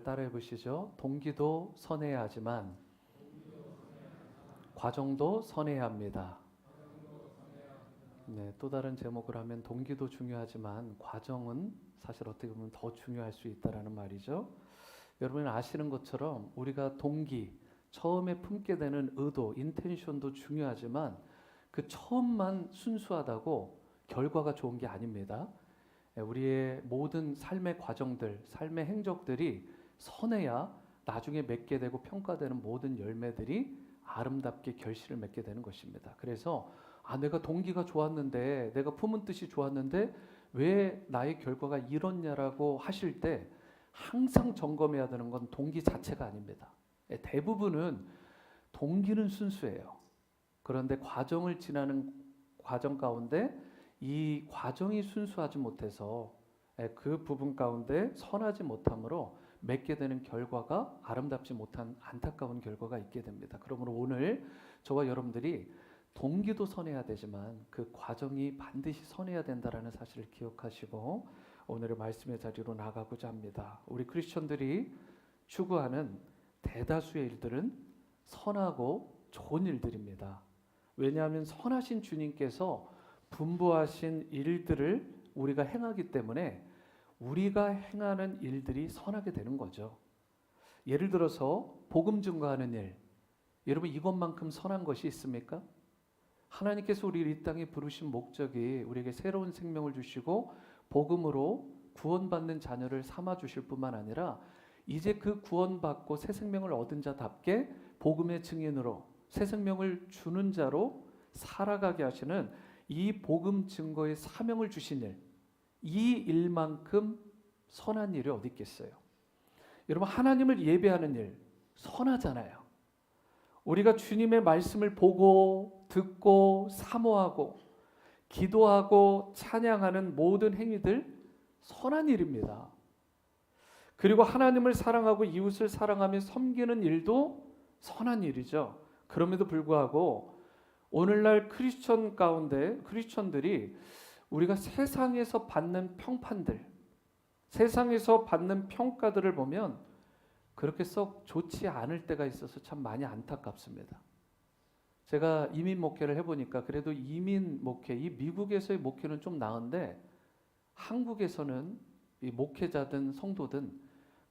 따라해 보시죠. 동기도 선해야 하지만 과정도 선해야 합니다. 네, 또 다른 제목을 하면 동기도 중요하지만 과정은 사실 어떻게 보면 더 중요할 수 있다라는 말이죠. 여러분 아시는 것처럼 우리가 동기, 처음에 품게 되는 의도, 인텐션도 중요하지만 그 처음만 순수하다고 결과가 좋은 게 아닙니다. 우리의 모든 삶의 과정들, 삶의 행적들이 선해야 나중에 맺게 되고 평가되는 모든 열매들이 아름답게 결실을 맺게 되는 것입니다. 그래서 내가 동기가 좋았는데, 내가 품은 뜻이 좋았는데 왜 나의 결과가 이렇냐라고 하실 때 항상 점검해야 되는 건 동기 자체가 아닙니다. 대부분은 동기는 순수해요. 그런데 과정을 지나는 과정 가운데 이 과정이 순수하지 못해서 그 부분 가운데 선하지 못함으로 맺게 되는 결과가 아름답지 못한 안타까운 결과가 있게 됩니다. 그러므로 오늘 저와 여러분들이 동기도 선해야 되지만 그 과정이 반드시 선해야 된다는 사실을 기억하시고 오늘의 말씀의 자리로 나가고자 합니다. 우리 크리스천들이 추구하는 대다수의 일들은 선하고 좋은 일들입니다. 왜냐하면 선하신 주님께서 분부하신 일들을 우리가 행하기 때문에 우리가 행하는 일들이 선하게 되는 거죠. 예를 들어서 복음 증거하는 일, 여러분 이것만큼 선한 것이 있습니까? 하나님께서 우리를 이 땅에 부르신 목적이 우리에게 새로운 생명을 주시고 복음으로 구원받는 자녀를 삼아 주실 뿐만 아니라 이제 그 구원받고 새 생명을 얻은 자답게 복음의 증인으로 새 생명을 주는 자로 살아가게 하시는 이 복음 증거의 사명을 주신 일, 이 일만큼 선한 일이 어디 있겠어요? 여러분 하나님을 예배하는 일 선하잖아요. 우리가 주님의 말씀을 보고 듣고 사모하고 기도하고 찬양하는 모든 행위들 선한 일입니다. 그리고 하나님을 사랑하고 이웃을 사랑하며 섬기는 일도 선한 일이죠. 그럼에도 불구하고 오늘날 크리스천 가운데 크리스천들이 우리가 세상에서 받는 평판들, 세상에서 받는 평가들을 보면 그렇게 썩 좋지 않을 때가 있어서 참 많이 안타깝습니다. 제가 이민 목회를 해보니까 그래도 이민 목회, 이 미국에서의 목회는 좀 나은데 한국에서는 이 목회자든 성도든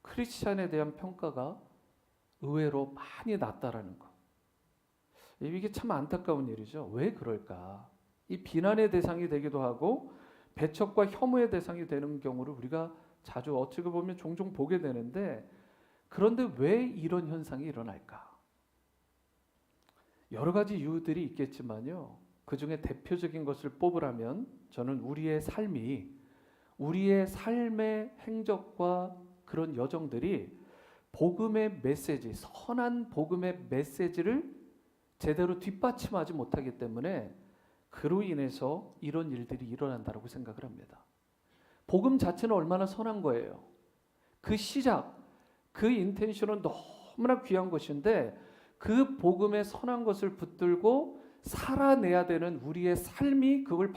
크리스찬에 대한 평가가 의외로 많이 낮다라는 거. 이게 참 안타까운 일이죠. 왜 그럴까? 이 비난의 대상이 되기도 하고 배척과 혐오의 대상이 되는 경우를 우리가 자주 어떻게 보면 종종 보게 되는데 그런데 왜 이런 현상이 일어날까? 여러 가지 이유들이 있겠지만요. 그 중에 대표적인 것을 뽑으라면 저는 우리의 삶이 우리의 삶의 행적과 그런 여정들이 복음의 메시지, 선한 복음의 메시지를 제대로 뒷받침하지 못하기 때문에 그로 인해서 이런 일들이 일어난다고 생각을 합니다. 복음 자체는 얼마나 선한 거예요. 그 시작, 그 인텐션은 너무나 귀한 것인데 그 복음의 선한 것을 붙들고 살아내야 되는 우리의 삶이 그걸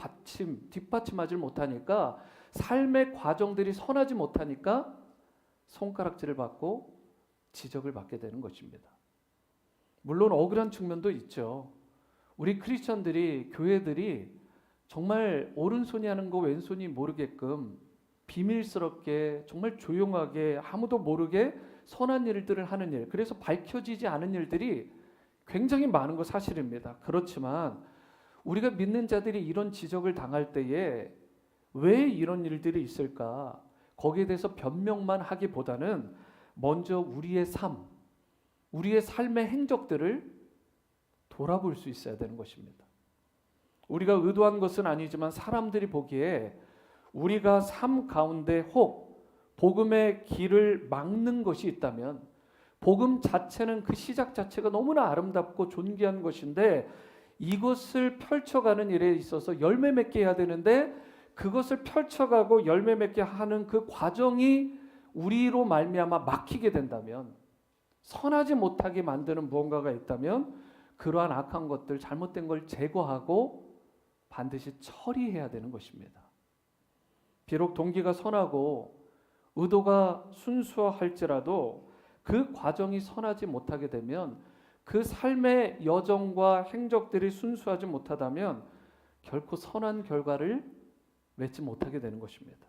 뒷받침하지 못하니까 삶의 과정들이 선하지 못하니까 손가락질을 받고 지적을 받게 되는 것입니다. 물론 억울한 측면도 있죠. 우리 크리스천들이 교회들이 정말 오른손이 하는 거 왼손이 모르게끔 비밀스럽게 정말 조용하게 아무도 모르게 선한 일들을 하는 일, 그래서 밝혀지지 않은 일들이 굉장히 많은 거 사실입니다. 그렇지만 우리가 믿는 자들이 이런 지적을 당할 때에 왜 이런 일들이 있을까? 거기에 대해서 변명만 하기보다는 먼저 우리의 삶, 우리의 삶의 행적들을 돌아볼 수 있어야 되는 것입니다. 우리가 의도한 것은 아니지만 사람들이 보기에 우리가 삶 가운데 혹 복음의 길을 막는 것이 있다면 복음 자체는 그 시작 자체가 너무나 아름답고 존귀한 것인데 이것을 펼쳐가는 일에 있어서 열매 맺게 해야 되는데 그것을 펼쳐가고 열매 맺게 하는 그 과정이 우리로 말미암아 막히게 된다면 선하지 못하게 만드는 무언가가 있다면 그러한 악한 것들, 잘못된 걸 제거하고 반드시 처리해야 되는 것입니다. 비록 동기가 선하고 의도가 순수할지라도 그 과정이 선하지 못하게 되면, 그 삶의 여정과 행적들이 순수하지 못하다면 결코 선한 결과를 맺지 못하게 되는 것입니다.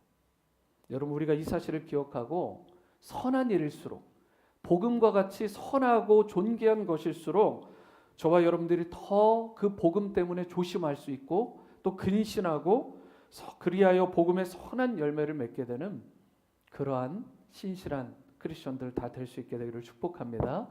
여러분, 우리가 이 사실을 기억하고 선한 일일수록, 복음과 같이 선하고 존귀한 것일수록 저와 여러분들이 더 그 복음 때문에 조심할 수 있고 또 근신하고 그리하여 복음의 선한 열매를 맺게 되는 그러한 신실한 크리스천들 다 될 수 있게 되기를 축복합니다.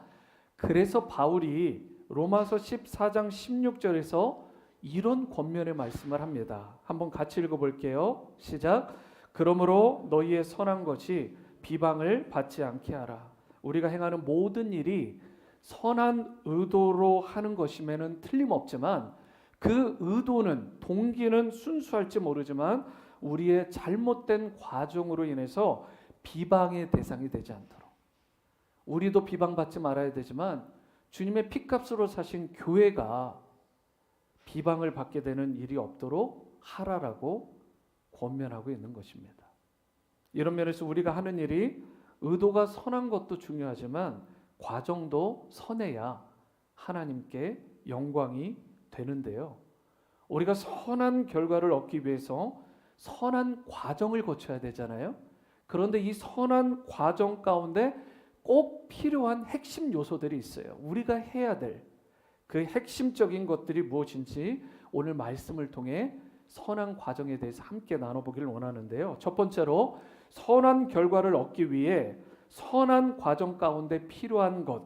그래서 바울이 로마서 14장 16절에서 이런 권면의 말씀을 합니다. 한번 같이 읽어볼게요. 시작. 그러므로 너희의 선한 것이 비방을 받지 않게 하라. 우리가 행하는 모든 일이 선한 의도로 하는 것임에는 틀림없지만, 그 의도는, 동기는 순수할지 모르지만 우리의 잘못된 과정으로 인해서 비방의 대상이 되지 않도록, 우리도 비방받지 말아야 되지만 주님의 피값으로 사신 교회가 비방을 받게 되는 일이 없도록 하라라고 권면하고 있는 것입니다. 이런 면에서 우리가 하는 일이 의도가 선한 것도 중요하지만 과정도 선해야 하나님께 영광이 되는데요. 우리가 선한 결과를 얻기 위해서 선한 과정을 거쳐야 되잖아요. 그런데 이 선한 과정 가운데 꼭 필요한 핵심 요소들이 있어요. 우리가 해야 될 그 핵심적인 것들이 무엇인지 오늘 말씀을 통해 선한 과정에 대해서 함께 나눠보기를 원하는데요. 첫 번째로, 선한 결과를 얻기 위해 선한 과정 가운데 필요한 것,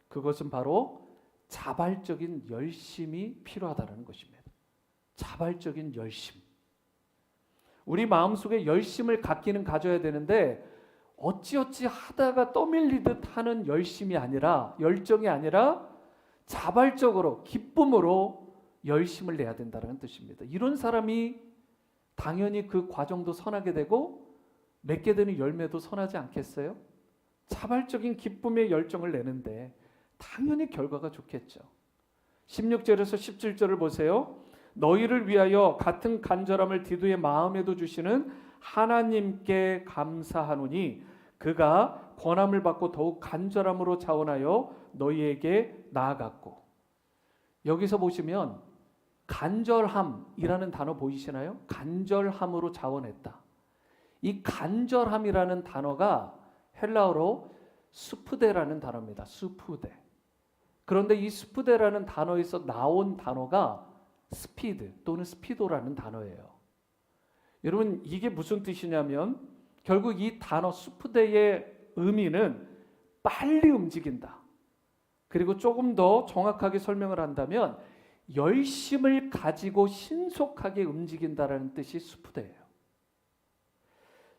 그것은 바로 자발적인 열심이 필요하다는 것입니다. 자발적인 열심. 우리 마음속에 열심을 갖기는 가져야 되는데 어찌어찌 하다가 떠밀리듯 하는 열심이 아니라, 열정이 아니라 자발적으로 기쁨으로 열심을 내야 된다는 뜻입니다. 이런 사람이 당연히 그 과정도 선하게 되고 맺게 되는 열매도 선하지 않겠어요? 자발적인 기쁨의 열정을 내는데 당연히 결과가 좋겠죠. 16절에서 17절을 보세요. 너희를 위하여 같은 간절함을 디도의 마음에도 주시는 하나님께 감사하노니 그가 권함을 받고 더욱 간절함으로 자원하여 너희에게 나아갔고. 여기서 보시면 간절함이라는 단어 보이시나요? 간절함으로 자원했다. 이 간절함이라는 단어가 헬라어로 수프데라는 단어입니다. 수프데. 그런데 이 수프데라는 단어에서 나온 단어가 스피드 또는 스피도라는 단어예요. 여러분, 이게 무슨 뜻이냐면 결국 이 단어 수프데의 의미는 빨리 움직인다. 그리고 조금 더 정확하게 설명을 한다면 열심을 가지고 신속하게 움직인다라는 뜻이 수프데예요.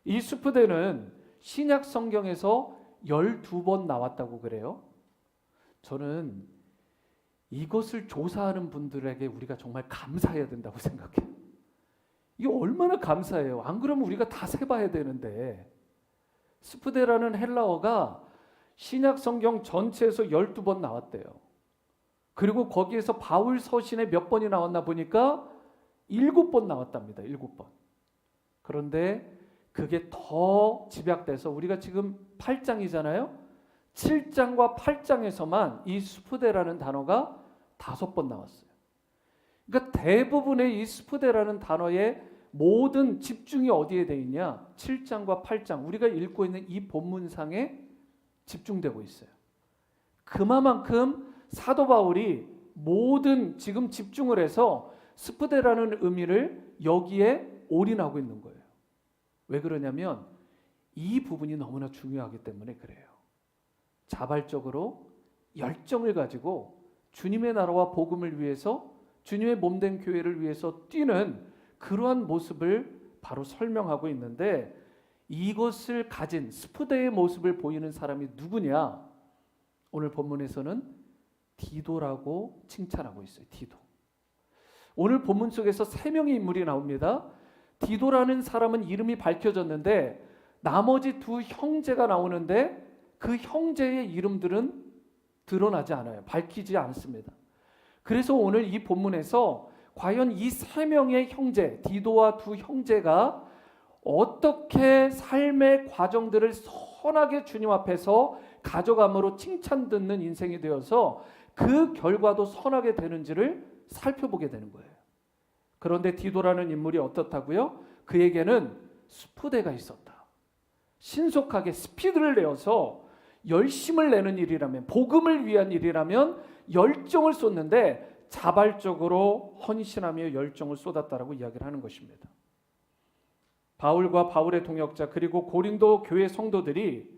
이 수프데는 신약 성경에서 12번 나왔다고 그래요. 저는 이것을 조사하는 분들에게 우리가 정말 감사해야 된다고 생각해요. 이게 얼마나 감사해요. 안 그러면 우리가 다 세봐야 되는데. 스푸데라는 헬라어가 신약 성경 전체에서 12번 나왔대요. 그리고 거기에서 바울 서신에 몇 번이 나왔나 보니까 7번 나왔답니다. 7번. 그런데 그게 더 집약돼서 우리가 지금 8장이잖아요. 7장과 8장에서만 이 스푸데라는 단어가 5번 나왔어요. 그러니까 대부분의 이 스푸데라는 단어의 모든 집중이 어디에 돼 있냐? 7장과 8장, 우리가 읽고 있는 이 본문상에 집중되고 있어요. 그만큼 사도 바울이 모든 지금 집중을 해서 스푸데라는 의미를 여기에 올인하고 있는 거예요. 왜 그러냐면 이 부분이 너무나 중요하기 때문에 그래요. 자발적으로 열정을 가지고 주님의 나라와 복음을 위해서, 주님의 몸된 교회를 위해서 뛰는 그러한 모습을 바로 설명하고 있는데, 이것을 가진 스푸데의 모습을 보이는 사람이 누구냐? 오늘 본문에서는 디도라고 칭찬하고 있어요. 디도. 오늘 본문 속에서 3명의 인물이 나옵니다. 디도라는 사람은 이름이 밝혀졌는데 나머지 2 형제가 나오는데 그 형제의 이름들은 드러나지 않아요. 밝히지 않습니다. 그래서 오늘 이 본문에서 과연 이 3명의 형제, 디도와 2 형제가 어떻게 삶의 과정들을 선하게 주님 앞에서 가져감으로 칭찬 듣는 인생이 되어서 그 결과도 선하게 되는지를 살펴보게 되는 거예요. 그런데 디도라는 인물이 어떻다고요? 그에게는 스푸대가 있었다. 신속하게 스피드를 내어서 열심을 내는 일이라면, 복음을 위한 일이라면 열정을 쏟는데 자발적으로 헌신하며 열정을 쏟았다라고 이야기를 하는 것입니다. 바울과 바울의 동역자 그리고 고린도 교회 성도들이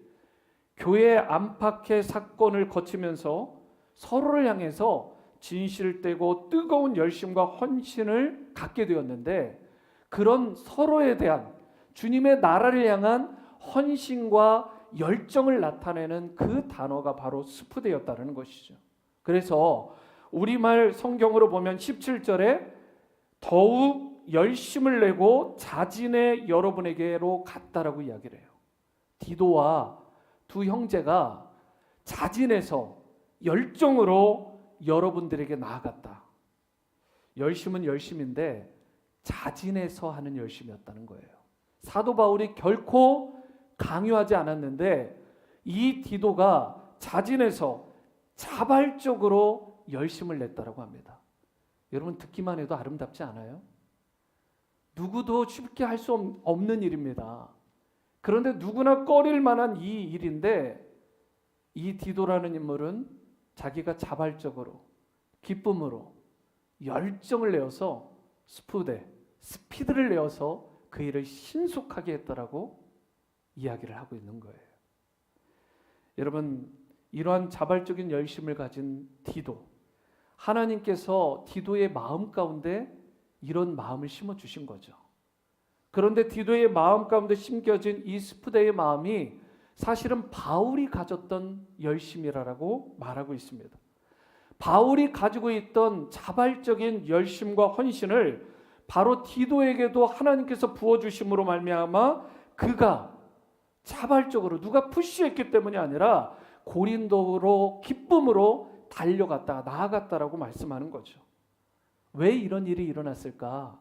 교회 안팎의 사건을 거치면서 서로를 향해서 진실되고 뜨거운 열심과 헌신을 갖게 되었는데, 그런 서로에 대한 주님의 나라를 향한 헌신과 열정을 나타내는 그 단어가 바로 스푸대였다는 것이죠. 그래서 우리말 성경으로 보면 17절에 더욱 열심을 내고 자진해 여러분에게로 갔다라고 이야기를 해요. 디도와 두 형제가 자진해서 열정으로 여러분들에게 나아갔다. 열심은 열심인데 자진해서 하는 열심이었다는 거예요. 사도 바울이 결코 강요하지 않았는데 이 디도가 자진해서 자발적으로 열심을 냈다라고 합니다. 여러분, 듣기만 해도 아름답지 않아요? 누구도 쉽게 할 수 없는 일입니다. 그런데 누구나 꺼릴 만한 이 일인데, 이 디도라는 인물은 자기가 자발적으로 기쁨으로 열정을 내어서 스피드를 내어서 그 일을 신속하게 했다라고 이야기를 하고 있는 거예요. 여러분, 이러한 자발적인 열심을 가진 디도, 하나님께서 디도의 마음 가운데 이런 마음을 심어주신 거죠. 그런데 디도의 마음 가운데 심겨진 이 스푸대의 마음이 사실은 바울이 가졌던 열심이라고 말하고 있습니다. 바울이 가지고 있던 자발적인 열심과 헌신을 바로 디도에게도 하나님께서 부어주심으로 말미암아 그가 자발적으로, 누가 푸시했기 때문이 아니라 고린도로 기쁨으로 달려갔다, 나아갔다라고 말씀하는 거죠. 왜 이런 일이 일어났을까?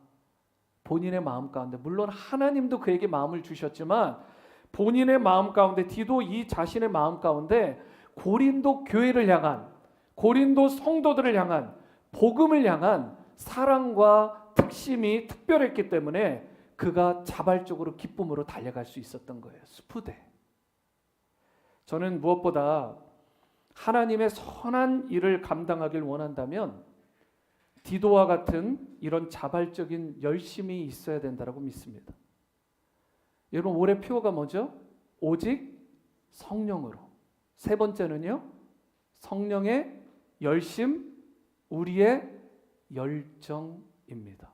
본인의 마음 가운데, 물론 하나님도 그에게 마음을 주셨지만 본인의 마음 가운데, 디도 이 자신의 마음 가운데 고린도 교회를 향한, 고린도 성도들을 향한, 복음을 향한 사랑과 특심이 특별했기 때문에 그가 자발적으로 기쁨으로 달려갈 수 있었던 거예요. 스푸대. 저는 무엇보다 하나님의 선한 일을 감당하길 원한다면 디도와 같은 이런 자발적인 열심이 있어야 된다고 믿습니다. 여러분, 올해 표어가 뭐죠? 오직 성령으로. 세 번째는요, 성령의 열심, 우리의 열정입니다.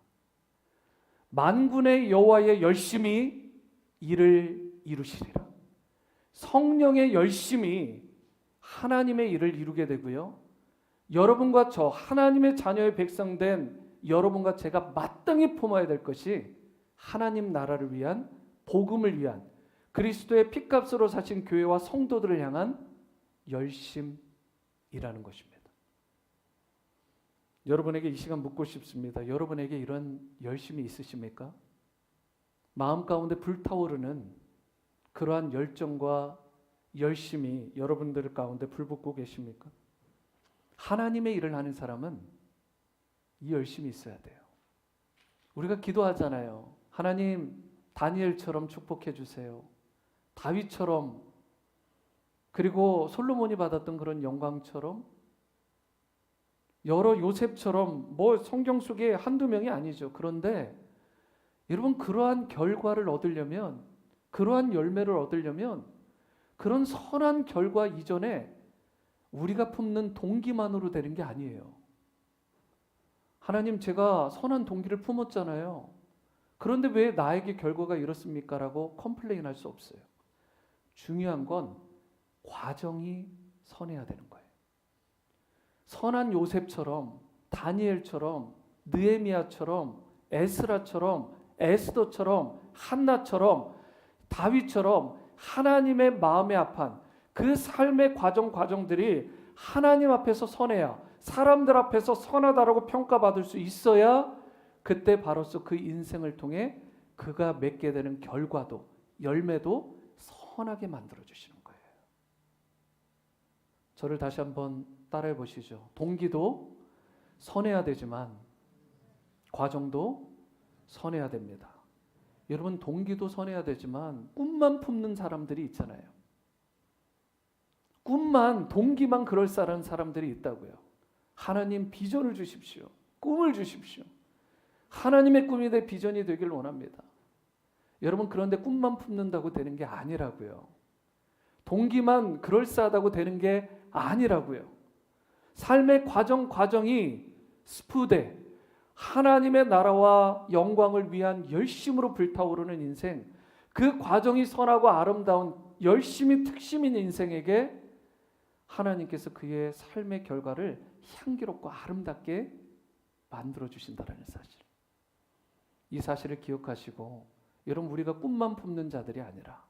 만군의 여호와의 열심이 이를 이루시리라. 성령의 열심이 하나님의 일을 이루게 되고요, 여러분과 저 하나님의 자녀의 백성된 여러분과 제가 마땅히 품어야 될 것이 하나님 나라를 위한, 복음을 위한, 그리스도의 피값으로 사신 교회와 성도들을 향한 열심이라는 것입니다. 여러분에게 이 시간 묻고 싶습니다. 여러분에게 이런 열심이 있으십니까? 마음 가운데 불타오르는 그러한 열정과 열심이 여러분들 가운데 불붙고 계십니까? 하나님의 일을 하는 사람은 이 열심이 있어야 돼요. 우리가 기도하잖아요. 하나님, 다니엘처럼 축복해 주세요. 다윗처럼, 그리고 솔로몬이 받았던 그런 영광처럼, 여러 요셉처럼, 성경 속에 한두 명이 아니죠. 그런데 여러분, 그러한 결과를 얻으려면, 그러한 열매를 얻으려면 그런 선한 결과 이전에 우리가 품는 동기만으로 되는 게 아니에요. 하나님, 제가 선한 동기를 품었잖아요. 그런데 왜 나에게 결과가 이렇습니까? 라고 컴플레인할 수 없어요. 중요한 건 과정이 선해야 되는 거예요. 선한 요셉처럼, 다니엘처럼, 느헤미야처럼, 에스라처럼, 에스더처럼, 한나처럼, 다윗처럼 하나님의 마음에 합한 그 삶의 과정들이 하나님 앞에서 선해야, 사람들 앞에서 선하다라고 평가받을 수 있어야 그때 바로서 그 인생을 통해 그가 맺게 되는 결과도 열매도 선하게 만들어 주시는 거예요. 저를 다시 한번 따라해 보시죠. 동기도 선해야 되지만 과정도 선해야 됩니다. 여러분, 동기도 선해야 되지만 꿈만 품는 사람들이 있잖아요. 꿈만, 동기만 그럴싸한 사람들이 있다고요. 하나님 비전을 주십시오. 꿈을 주십시오. 하나님의 꿈이 내 비전이 되길 원합니다. 여러분, 그런데 꿈만 품는다고 되는 게 아니라고요. 동기만 그럴싸하다고 되는 게 아니라고요. 삶의 과정이 스푸데, 하나님의 나라와 영광을 위한 열심으로 불타오르는 인생, 그 과정이 선하고 아름다운 열심히 특심인 인생에게 하나님께서 그의 삶의 결과를 향기롭고 아름답게 만들어 주신다는 사실. 이 사실을 기억하시고, 여러분, 우리가 꿈만 품는 자들이 아니라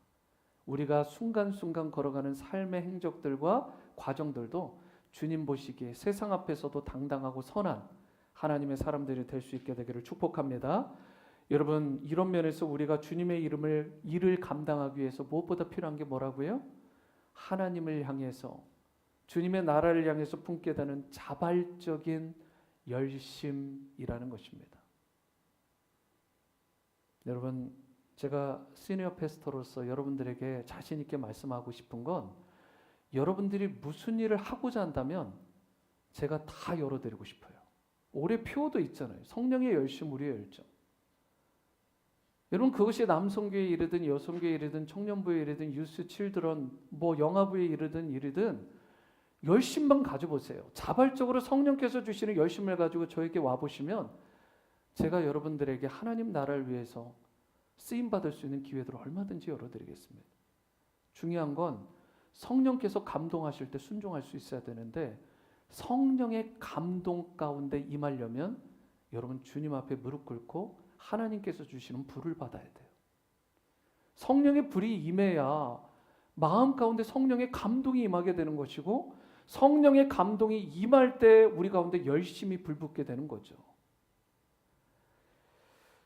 우리가 순간순간 걸어가는 삶의 행적들과 과정들도 주님 보시기에 세상 앞에서도 당당하고 선한 하나님의 사람들이 될 수 있게 되기를 축복합니다. 여러분, 이런 면에서 우리가 주님의 일을 감당하기 위해서 무엇보다 필요한 게 뭐라고요? 하나님을 향해서, 주님의 나라를 향해서 품게 되는 자발적인 열심이라는 것입니다. 여러분, 제가 시니어 패스터로서 여러분들에게 자신 있게 말씀하고 싶은 건, 여러분들이 무슨 일을 하고자 한다면 제가 다 열어드리고 싶어요. 올해 표도 있잖아요. 성령의 열심, 우리의 열정. 여러분, 그것이 남성교회 일이든 여성교회 일이든 청년부의 일이든 유스 칠드런, 영아부의 일이든 열심만 가져보세요. 자발적으로 성령께서 주시는 열심을 가지고 저에게 와보시면 제가 여러분들에게 하나님 나라를 위해서 쓰임받을 수 있는 기회들을 얼마든지 열어드리겠습니다. 중요한 건 성령께서 감동하실 때 순종할 수 있어야 되는데, 성령의 감동 가운데 임하려면 여러분 주님 앞에 무릎 꿇고 하나님께서 주시는 불을 받아야 돼요. 성령의 불이 임해야 마음 가운데 성령의 감동이 임하게 되는 것이고, 성령의 감동이 임할 때 우리 가운데 열심히 불붙게 되는 거죠.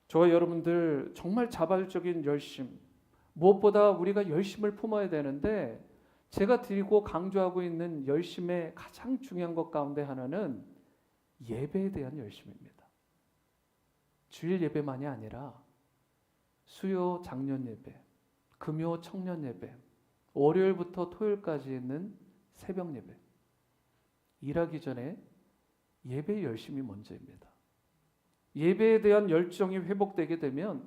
저와 여러분들 정말 자발적인 열심, 무엇보다 우리가 열심을 품어야 되는데, 제가 드리고 강조하고 있는 열심의 가장 중요한 것 가운데 하나는 예배에 대한 열심입니다. 주일 예배만이 아니라 수요 장년 예배, 금요 청년 예배, 월요일부터 토요일까지 있는 새벽 예배, 일하기 전에 예배의 열심이 먼저입니다. 예배에 대한 열정이 회복되게 되면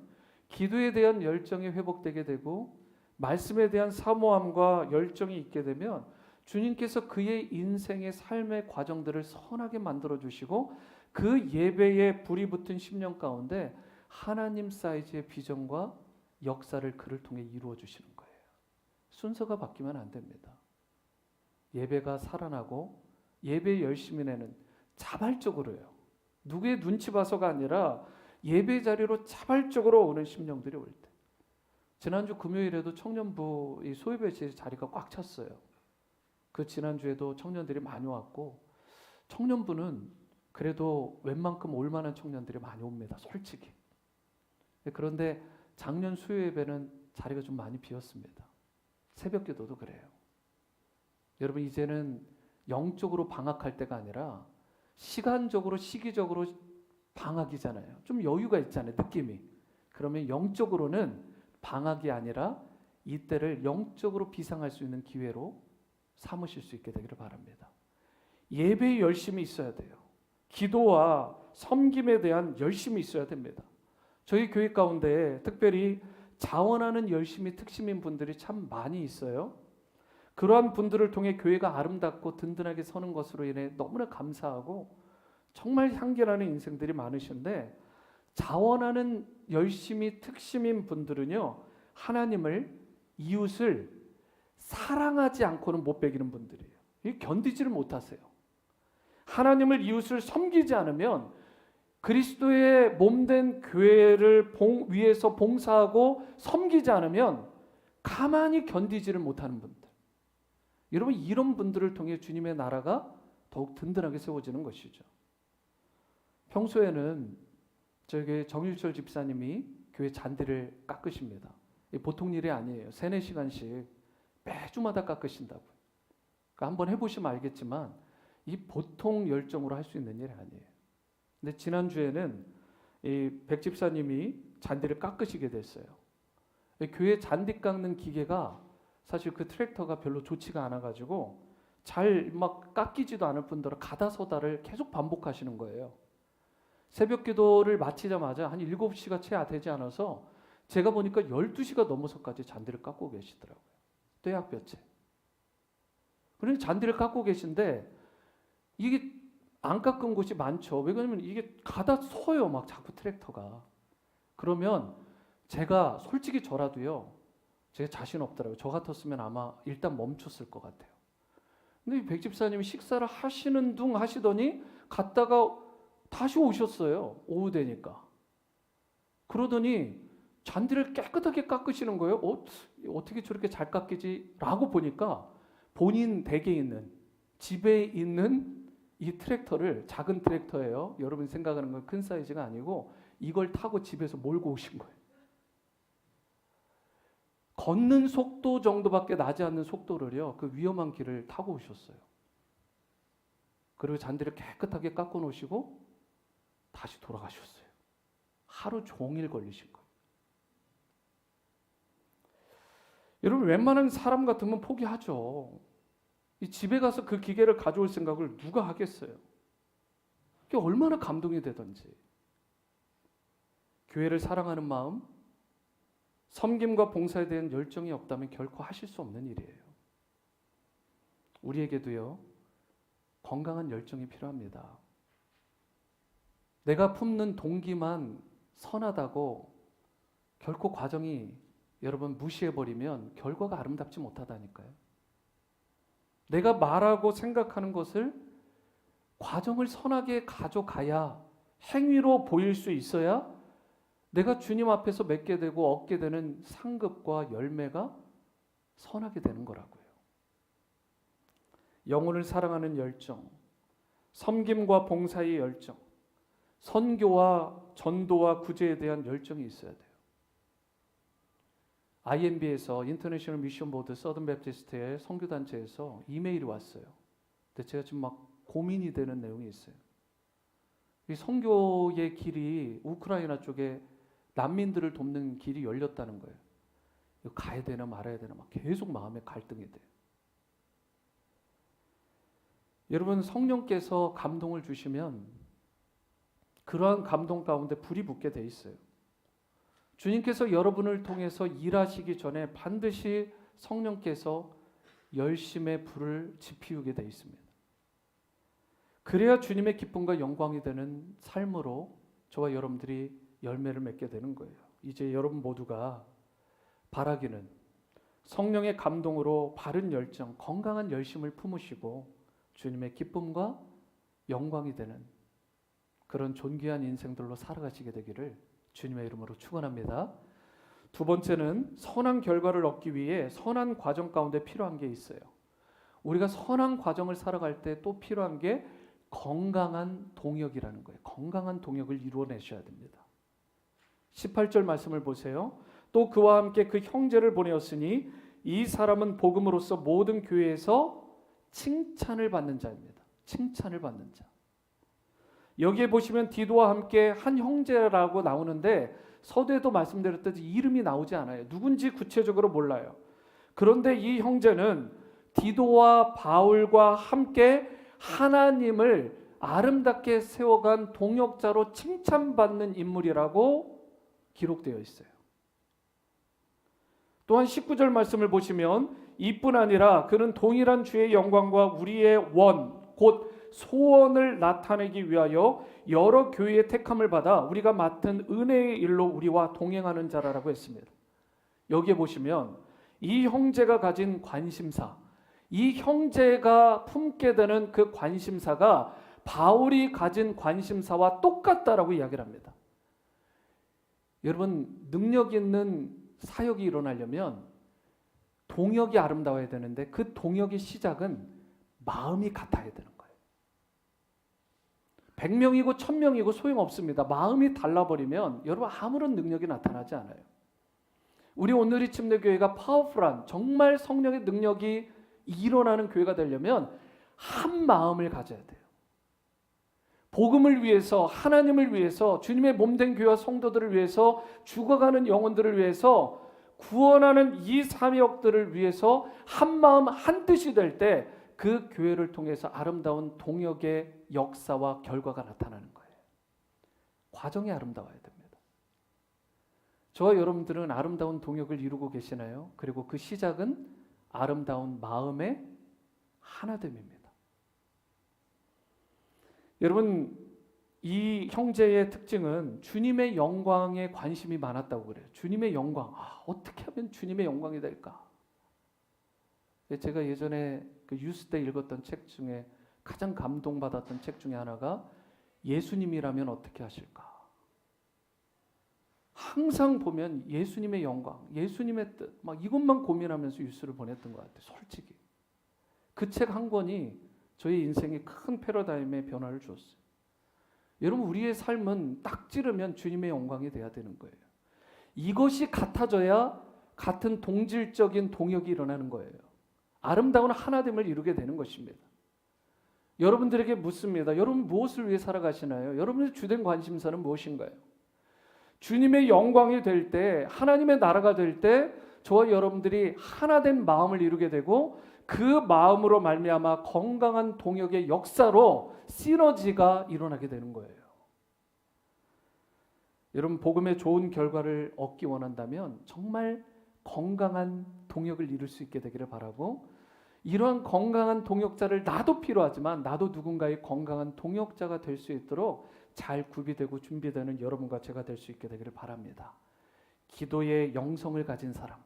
기도에 대한 열정이 회복되게 되고, 말씀에 대한 사모함과 열정이 있게 되면 주님께서 그의 인생의 삶의 과정들을 선하게 만들어 주시고, 그 예배에 불이 붙은 10년 가운데 하나님 사이즈의 비전과 역사를 그를 통해 이루어 주시는 거예요. 순서가 바뀌면 안 됩니다. 예배가 살아나고 예배의 열심히 내는, 자발적으로요. 누구의 눈치 봐서가 아니라 예배 자리로 자발적으로 오는 심령들이 올 때. 지난주 금요일에도 청년부 이 소예배 자리가 꽉 찼어요. 그 지난주에도 청년들이 많이 왔고, 청년부는 그래도 웬만큼 올 만한 청년들이 많이 옵니다. 솔직히. 그런데 작년 수요예배는 자리가 좀 많이 비었습니다. 새벽 기도도 그래요. 여러분, 이제는 영적으로 방학할 때가 아니라 시간적으로, 시기적으로 방학이잖아요. 좀 여유가 있잖아요, 느낌이. 그러면 영적으로는 방학이 아니라 이때를 영적으로 비상할 수 있는 기회로 삼으실 수 있게 되기를 바랍니다. 예배에 열심이 있어야 돼요. 기도와 섬김에 대한 열심이 있어야 됩니다. 저희 교회 가운데 특별히 자원하는 열심이 특심인 분들이 참 많이 있어요. 그러한 분들을 통해 교회가 아름답고 든든하게 서는 것으로 인해 너무나 감사하고 정말 향기나는 인생들이 많으신데, 자원하는 열심이 특심인 분들은요, 하나님을, 이웃을 사랑하지 않고는 못 배기는 분들이에요. 견디지를 못하세요. 하나님을, 이웃을 섬기지 않으면, 그리스도의 몸된 교회를 위해서 봉사하고 섬기지 않으면 가만히 견디지를 못하는 분들. 여러분, 이런 분들을 통해 주님의 나라가 더욱 든든하게 세워지는 것이죠. 평소에는 저에게 정일철 집사님이 교회 잔디를 깎으십니다. 보통 일이 아니에요. 3-4시간씩 매주마다 ቃ끄신다고요. 그러니까 한번 해보시면 알겠지만 이 보통 열정으로 할 수 있는 일이 아니에요. 근데 지난주에는 이 백 집사님이 잔디를 깎으시게 됐어요. 교회 잔디 깎는 기계가 사실 그 트랙터가 별로 좋지가 않아가지고 잘 막 깎이지도 않을 뿐더러 가다서다를 계속 반복하시는 거예요. 새벽 기도를 마치자마자 한 7시가 채 되지 않아서 제가 보니까 12시가 넘어서까지 잔디를 깎고 계시더라고요. 떼약볕에. 그러니 잔디를 깎고 계신데 이게 안 깎은 곳이 많죠. 왜 그러냐면 이게 가다 서요. 막 자꾸 트랙터가. 그러면 제가 솔직히 저라도요. 제가 자신 없더라고요. 저 같았으면 아마 일단 멈췄을 것 같아요. 근데 이 백 집사님이 식사를 하시는 둥 하시더니 갔다가 다시 오셨어요. 오후 되니까. 그러더니 잔디를 깨끗하게 깎으시는 거예요. 어떻게 저렇게 잘 깎이지? 라고 보니까 본인 댁에 있는, 집에 있는 이 트랙터를, 작은 트랙터예요. 여러분이 생각하는 건 큰 사이즈가 아니고 이걸 타고 집에서 몰고 오신 거예요. 걷는 속도 정도밖에 나지 않는 속도를요. 그 위험한 길을 타고 오셨어요. 그리고 잔디를 깨끗하게 깎아 놓으시고 다시 돌아가셨어요. 하루 종일 걸리신 거예요. 여러분 웬만한 사람 같으면 포기하죠. 이 집에 가서 그 기계를 가져올 생각을 누가 하겠어요? 그게 얼마나 감동이 되던지. 교회를 사랑하는 마음, 섬김과 봉사에 대한 열정이 없다면 결코 하실 수 없는 일이에요. 우리에게도요, 건강한 열정이 필요합니다. 내가 품는 동기만 선하다고 결코 과정이 여러분 무시해버리면 결과가 아름답지 못하다니까요. 내가 말하고 생각하는 것을 과정을 선하게 가져가야 행위로 보일 수 있어야 내가 주님 앞에서 맺게 되고 얻게 되는 상급과 열매가 선하게 되는 거라고요. 영혼을 사랑하는 열정, 섬김과 봉사의 열정, 선교와 전도와 구제에 대한 열정이 있어야 돼요. IMB에서 인터내셔널 미션 보드 서든 베프티스트의 선교단체에서 이메일이 왔어요. 근데 제가 지금 막 고민이 되는 내용이 있어요. 이 선교의 길이 우크라이나 쪽에 난민들을 돕는 길이 열렸다는 거예요. 이거 가야 되나 말아야 되나 막 계속 마음에 갈등이 돼요. 여러분 성령께서 감동을 주시면 그러한 감동 가운데 불이 붙게 돼 있어요. 주님께서 여러분을 통해서 일하시기 전에 반드시 성령께서 열심의 불을 지피우게 돼 있습니다. 그래야 주님의 기쁨과 영광이 되는 삶으로 저와 여러분들이 열매를 맺게 되는 거예요. 이제 여러분 모두가 바라기는 성령의 감동으로 바른 열정, 건강한 열심을 품으시고 주님의 기쁨과 영광이 되는 그런 존귀한 인생들로 살아가시게 되기를 주님의 이름으로 축원합니다. 두 번째는 선한 결과를 얻기 위해 선한 과정 가운데 필요한 게 있어요. 우리가 선한 과정을 살아갈 때 또 필요한 게 건강한 동역이라는 거예요. 건강한 동역을 이루어내셔야 됩니다. 18절 말씀을 보세요. 또 그와 함께 그 형제를 보내었으니 이 사람은 복음으로써 모든 교회에서 칭찬을 받는 자입니다. 칭찬을 받는 자. 여기에 보시면 디도와 함께 한 형제라고 나오는데 서두에도 말씀드렸듯이 이름이 나오지 않아요. 누군지 구체적으로 몰라요. 그런데 이 형제는 디도와 바울과 함께 하나님을 아름답게 세워간 동역자로 칭찬받는 인물이라고 기록되어 있어요. 또한 19절 말씀을 보시면 이뿐 아니라 그는 동일한 주의 영광과 우리의 원, 곧 소원을 나타내기 위하여 여러 교회의 택함을 받아 우리가 맡은 은혜의 일로 우리와 동행하는 자라고 했습니다. 여기에 보시면 이 형제가 가진 관심사, 이 형제가 품게 되는 그 관심사가 바울이 가진 관심사와 똑같다라고 이야기를 합니다. 여러분 능력 있는 사역이 일어나려면 동역이 아름다워야 되는데 그 동역의 시작은 마음이 같아야 되는 거예요. 100명이고 1000명이고 소용없습니다. 마음이 달라버리면 여러분 아무런 능력이 나타나지 않아요. 우리 오늘의 침례교회가 파워풀한 정말 성령의 능력이 일어나는 교회가 되려면 한 마음을 가져야 돼요. 복음을 위해서, 하나님을 위해서, 주님의 몸된 교회와 성도들을 위해서, 죽어가는 영혼들을 위해서, 구원하는 이 사역들을 위해서 한 마음 한 뜻이 될 때 그 교회를 통해서 아름다운 동역의 역사와 결과가 나타나는 거예요. 과정이 아름다워야 됩니다. 저와 여러분들은 아름다운 동역을 이루고 계시나요? 그리고 그 시작은 아름다운 마음의 하나됨입니다. 여러분, 이 형제의 특징은 주님의 영광에 관심이 많았다고 그래요. 주님의 영광. 어떻게 하면 주님의 영광이 될까? 제가 예전에 그 유스 때 읽었던 책 중에 가장 감동받았던 책 중에 하나가 예수님이라면 어떻게 하실까? 항상 보면 예수님의 영광, 예수님의 뜻, 막 이것만 고민하면서 유스를 보냈던 것 같아요. 솔직히. 그 책 한 권이 저희 인생에 큰 패러다임의 변화를 주었어요. 여러분, 우리의 삶은 딱 찌르면 주님의 영광이 돼야 되는 거예요. 이것이 같아져야 같은 동질적인 동역이 일어나는 거예요. 아름다운 하나됨을 이루게 되는 것입니다. 여러분들에게 묻습니다. 여러분 무엇을 위해 살아가시나요? 여러분의 주된 관심사는 무엇인가요? 주님의 영광이 될 때, 하나님의 나라가 될 때 저와 여러분들이 하나된 마음을 이루게 되고 그 마음으로 말미암아 건강한 동역의 역사로 시너지가 일어나게 되는 거예요. 여러분, 복음의 좋은 결과를 얻기 원한다면 정말 건강한 동역을 이룰 수 있게 되기를 바라고, 이러한 건강한 동역자를 나도 필요하지만 나도 누군가의 건강한 동역자가 될 수 있도록 잘 구비되고 준비되는 여러분과 제가 될 수 있게 되기를 바랍니다. 기도의 영성을 가진 사람,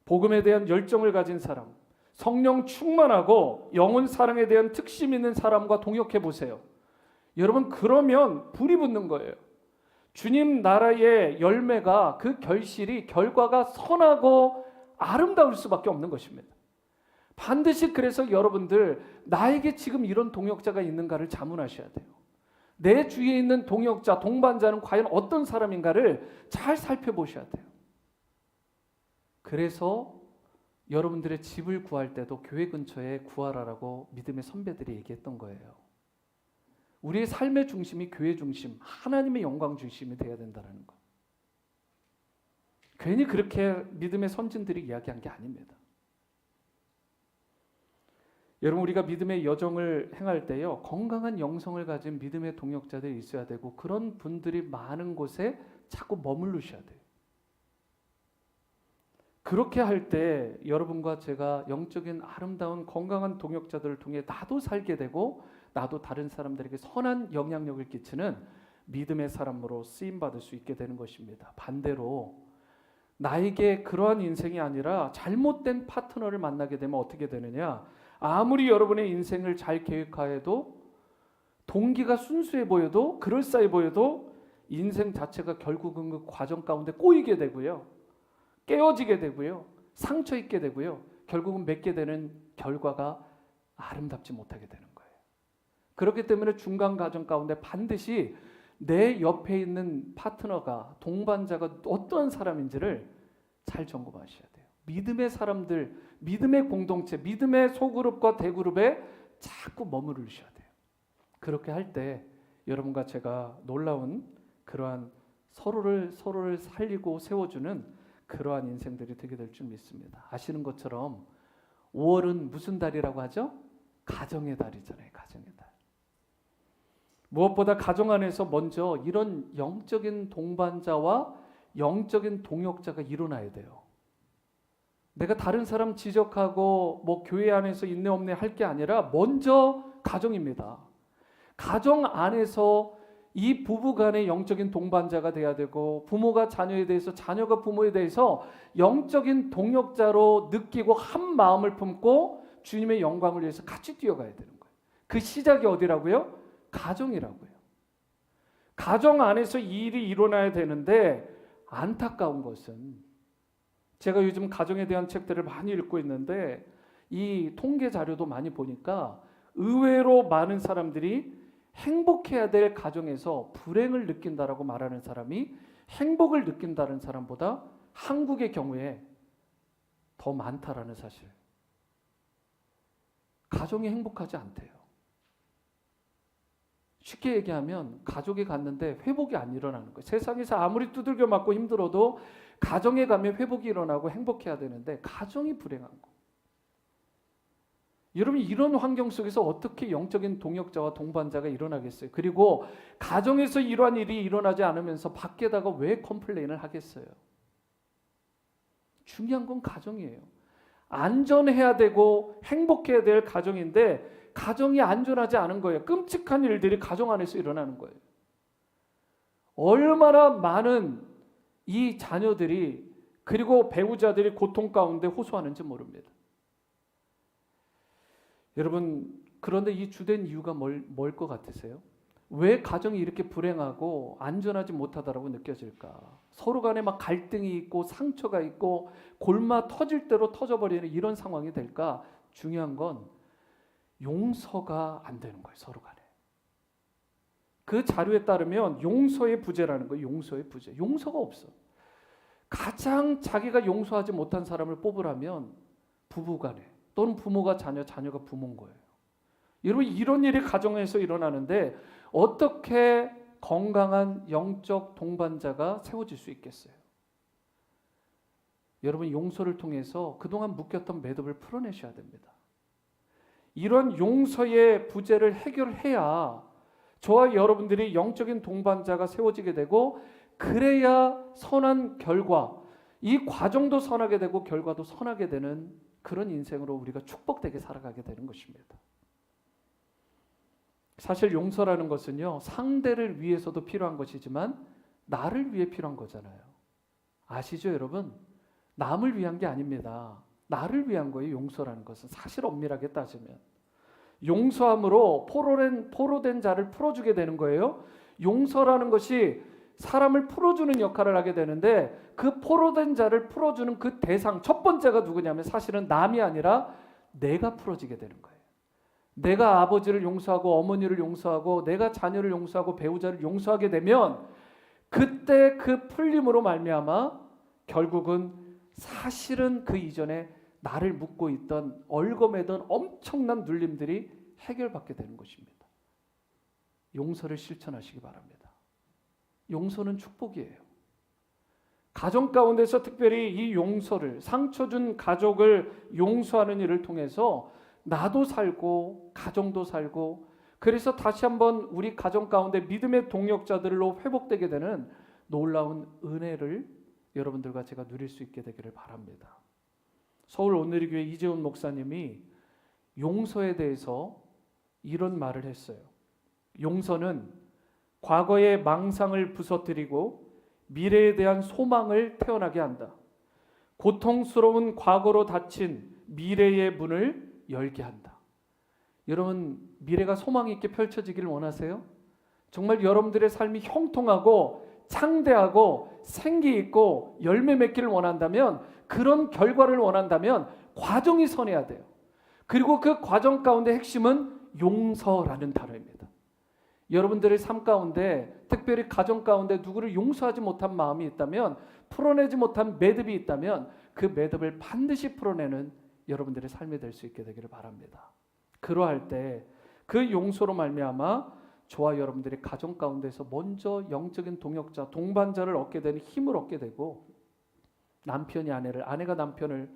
복음에 대한 열정을 가진 사람, 성령 충만하고 영혼 사랑에 대한 특심 있는 사람과 동역해 보세요. 여러분, 그러면 불이 붙는 거예요. 주님 나라의 열매가, 그 결실이, 결과가 선하고 아름다울 수밖에 없는 것입니다. 반드시 그래서 여러분들, 나에게 지금 이런 동역자가 있는가를 자문하셔야 돼요. 내 주위에 있는 동역자, 동반자는 과연 어떤 사람인가를 잘 살펴보셔야 돼요. 그래서 여러분들의 집을 구할 때도 교회 근처에 구하라라고 믿음의 선배들이 얘기했던 거예요. 우리의 삶의 중심이 교회 중심, 하나님의 영광 중심이 되어야 된다는 것. 괜히 그렇게 믿음의 선진들이 이야기한 게 아닙니다. 여러분, 우리가 믿음의 여정을 행할 때요, 건강한 영성을 가진 믿음의 동역자들이 있어야 되고, 그런 분들이 많은 곳에 자꾸 머무르셔야 돼요. 그렇게 할 때 여러분과 제가 영적인 아름다운 건강한 동역자들을 통해 나도 살게 되고 나도 다른 사람들에게 선한 영향력을 끼치는 믿음의 사람으로 쓰임받을 수 있게 되는 것입니다. 반대로 나에게 그러한 인생이 아니라 잘못된 파트너를 만나게 되면 어떻게 되느냐? 아무리 여러분의 인생을 잘 계획하여도, 동기가 순수해 보여도, 그럴싸해 보여도 인생 자체가 결국은 그 과정 가운데 꼬이게 되고요, 깨어지게 되고요, 상처 입게 되고요, 결국은 맺게 되는 결과가 아름답지 못하게 되는 거예요. 그렇기 때문에 중간 과정 가운데 반드시 내 옆에 있는 파트너가, 동반자가 어떤 사람인지를 잘 점검하셔야 돼요. 믿음의 사람들, 믿음의 공동체, 믿음의 소그룹과 대그룹에 자꾸 머무르셔야 돼요. 그렇게 할 때 여러분과 제가 놀라운 그러한 서로를 살리고 세워주는 그러한 인생들이 되게 될 줄 믿습니다. 아시는 것처럼 5월은 무슨 달이라고 하죠? 가정의 달이잖아요. 가정의 달. 무엇보다 가정 안에서 먼저 이런 영적인 동반자와 영적인 동역자가 일어나야 돼요. 내가 다른 사람 지적하고 뭐 교회 안에서 있네 없네 할 게 아니라 먼저 가정입니다. 가정 안에서 이 부부 간의 영적인 동반자가 돼야 되고, 부모가 자녀에 대해서, 자녀가 부모에 대해서 영적인 동역자로 느끼고 한 마음을 품고 주님의 영광을 위해서 같이 뛰어가야 되는 거예요. 그 시작이 어디라고요? 가정이라고요. 가정 안에서 이 일이 일어나야 되는데, 안타까운 것은 제가 요즘 가정에 대한 책들을 많이 읽고 있는데 이 통계 자료도 많이 보니까 의외로 많은 사람들이 행복해야 될 가정에서 불행을 느낀다라고 말하는 사람이 행복을 느낀다는 사람보다 한국의 경우에 더 많다라는 사실. 가정이 행복하지 않대요. 쉽게 얘기하면 가족에 갔는데 회복이 안 일어나는 거예요. 세상에서 아무리 두들겨 맞고 힘들어도 가정에 가면 회복이 일어나고 행복해야 되는데 가정이 불행한 거. 여러분, 이런 환경 속에서 어떻게 영적인 동역자와 동반자가 일어나겠어요? 그리고 가정에서 이러한 일이 일어나지 않으면서 밖에다가 왜 컴플레인을 하겠어요? 중요한 건 가정이에요. 안전해야 되고 행복해야 될 가정인데 가정이 안전하지 않은 거예요. 끔찍한 일들이 가정 안에서 일어나는 거예요. 얼마나 많은 이 자녀들이 그리고 배우자들이 고통 가운데 호소하는지 모릅니다. 여러분, 그런데 이 주된 이유가 뭘 것 같으세요? 왜 가정이 이렇게 불행하고 안전하지 못하다라고 느껴질까? 서로 간에 막 갈등이 있고 상처가 있고 골마 터질 대로 터져버리는 이런 상황이 될까? 중요한 건 용서가 안 되는 거예요, 서로 간에. 그 자료에 따르면 용서의 부재라는 거예요. 용서의 부재. 용서가 없어. 가장 자기가 용서하지 못한 사람을 뽑으라면 부부간에 또는 부모가 자녀, 자녀가 부모인 거예요. 여러분, 이런 일이 가정에서 일어나는데 어떻게 건강한 영적 동반자가 세워질 수 있겠어요? 여러분, 용서를 통해서 그동안 묶였던 매듭을 풀어내셔야 됩니다. 이런 용서의 부재를 해결해야 저와 여러분들이 영적인 동반자가 세워지게 되고, 그래야 선한 결과, 이 과정도 선하게 되고 결과도 선하게 되는 그런 인생으로 우리가 축복되게 살아가게 되는 것입니다. 사실 용서라는 것은요, 상대를 위해서도 필요한 것이지만 나를 위해 필요한 거잖아요. 아시죠, 여러분? 남을 위한 게 아닙니다. 나를 위한 거예요. 용서라는 것은 사실 엄밀하게 따지면 용서함으로 포로된 자를 풀어주게 되는 거예요. 용서라는 것이 사람을 풀어주는 역할을 하게 되는데, 그 포로된 자를 풀어주는 그 대상 첫 번째가 누구냐면 사실은 남이 아니라 내가 풀어지게 되는 거예요. 내가 아버지를 용서하고 어머니를 용서하고 내가 자녀를 용서하고 배우자를 용서하게 되면 그때 그 풀림으로 말미암아 결국은 사실은 그 이전에 나를 묶고 있던 얽어매던 엄청난 눌림들이 해결받게 되는 것입니다. 용서를 실천하시기 바랍니다. 용서는 축복이에요. 가정 가운데서 특별히 이 용서를, 상처 준 가족을 용서하는 일을 통해서 나도 살고 가정도 살고, 그래서 다시 한번 우리 가정 가운데 믿음의 동역자들로 회복되게 되는 놀라운 은혜를 여러분들과 제가 누릴 수 있게 되기를 바랍니다. 서울 온누리교회 이재훈 목사님이 용서에 대해서 이런 말을 했어요. 용서는 과거의 망상을 부서뜨리고 미래에 대한 소망을 태어나게 한다. 고통스러운 과거로 닫힌 미래의 문을 열게 한다. 여러분, 미래가 소망 있게 펼쳐지기를 원하세요? 정말 여러분들의 삶이 형통하고 창대하고 생기 있고 열매 맺기를 원한다면, 그런 결과를 원한다면 과정이 선해야 돼요. 그리고 그 과정 가운데 핵심은 용서라는 단어입니다. 여러분들의 삶 가운데, 특별히 가정 가운데 누구를 용서하지 못한 마음이 있다면, 풀어내지 못한 매듭이 있다면 그 매듭을 반드시 풀어내는 여러분들의 삶이 될 수 있게 되기를 바랍니다. 그러할 때 그 용서로 말미암아 저와 여러분들이 가정 가운데서 먼저 영적인 동역자, 동반자를 얻게 되는 힘을 얻게 되고, 남편이 아내를, 아내가 남편을,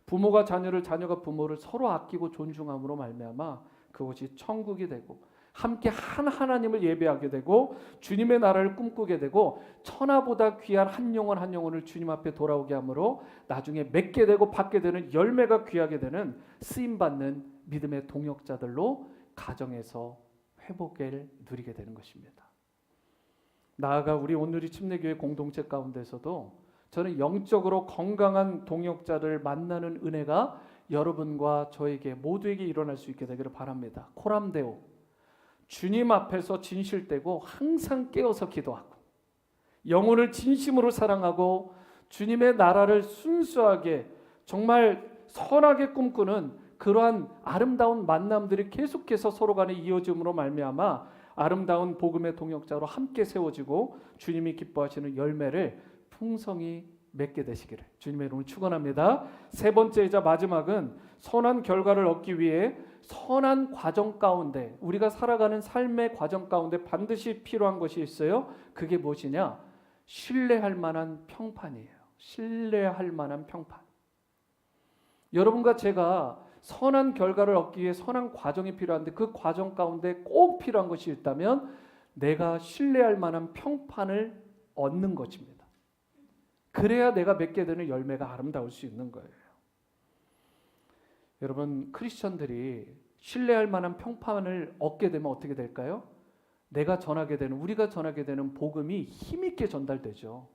부모가 자녀를, 자녀가 부모를 서로 아끼고 존중함으로 말미암아 그것이 천국이 되고, 함께 한 하나님을 예배하게 되고 주님의 나라를 꿈꾸게 되고, 천하보다 귀한 한 영혼 한 영혼을 주님 앞에 돌아오게 함으로 나중에 맺게 되고 받게 되는 열매가 귀하게 되는 쓰임받는 믿음의 동역자들로 가정에서 회복을 누리게 되는 것입니다. 나아가 우리 온누리 침례교회 공동체 가운데서도 저는 영적으로 건강한 동역자를 만나는 은혜가 여러분과 저에게 모두에게 일어날 수 있게 되기를 바랍니다. 코람데오, 주님 앞에서 진실되고 항상 깨어서 기도하고 영혼을 진심으로 사랑하고 주님의 나라를 순수하게 정말 선하게 꿈꾸는 그러한 아름다운 만남들이 계속해서 서로 간에 이어짐으로 말미암아 아름다운 복음의 동역자로 함께 세워지고 주님이 기뻐하시는 열매를 풍성히 맺게 되시기를 주님의 이름으로 축원합니다. 세 번째이자 마지막은 선한 결과를 얻기 위해 선한 과정 가운데, 우리가 살아가는 삶의 과정 가운데 반드시 필요한 것이 있어요. 그게 무엇이냐? 신뢰할 만한 평판이에요. 신뢰할 만한 평판. 여러분과 제가 선한 결과를 얻기 위해 선한 과정이 필요한데 그 과정 가운데 꼭 필요한 것이 있다면 내가 신뢰할 만한 평판을 얻는 것입니다. 그래야 내가 맺게 되는 열매가 아름다울 수 있는 거예요. 여러분, 크리스천들이 신뢰할 만한 평판을 얻게 되면 어떻게 될까요? 우리가 전하게 되는 복음이 힘있게 전달되죠.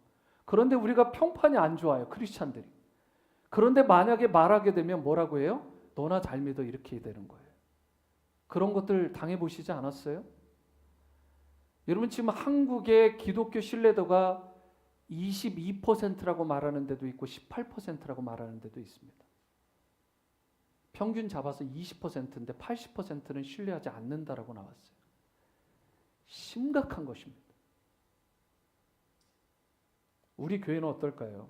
그런데 우리가 평판이 안 좋아요, 크리스천들이. 그런데 만약에 말하게 되면 뭐라고 해요? 너나 잘 믿어, 이렇게 되는 거예요. 그런 것들 당해보시지 않았어요? 여러분, 지금 한국의 기독교 신뢰도가 22%라고 말하는 데도 있고 18%라고 말하는 데도 있습니다. 평균 잡아서 20%인데 80%는 신뢰하지 않는다라고 나왔어요. 심각한 것입니다. 우리 교회는 어떨까요?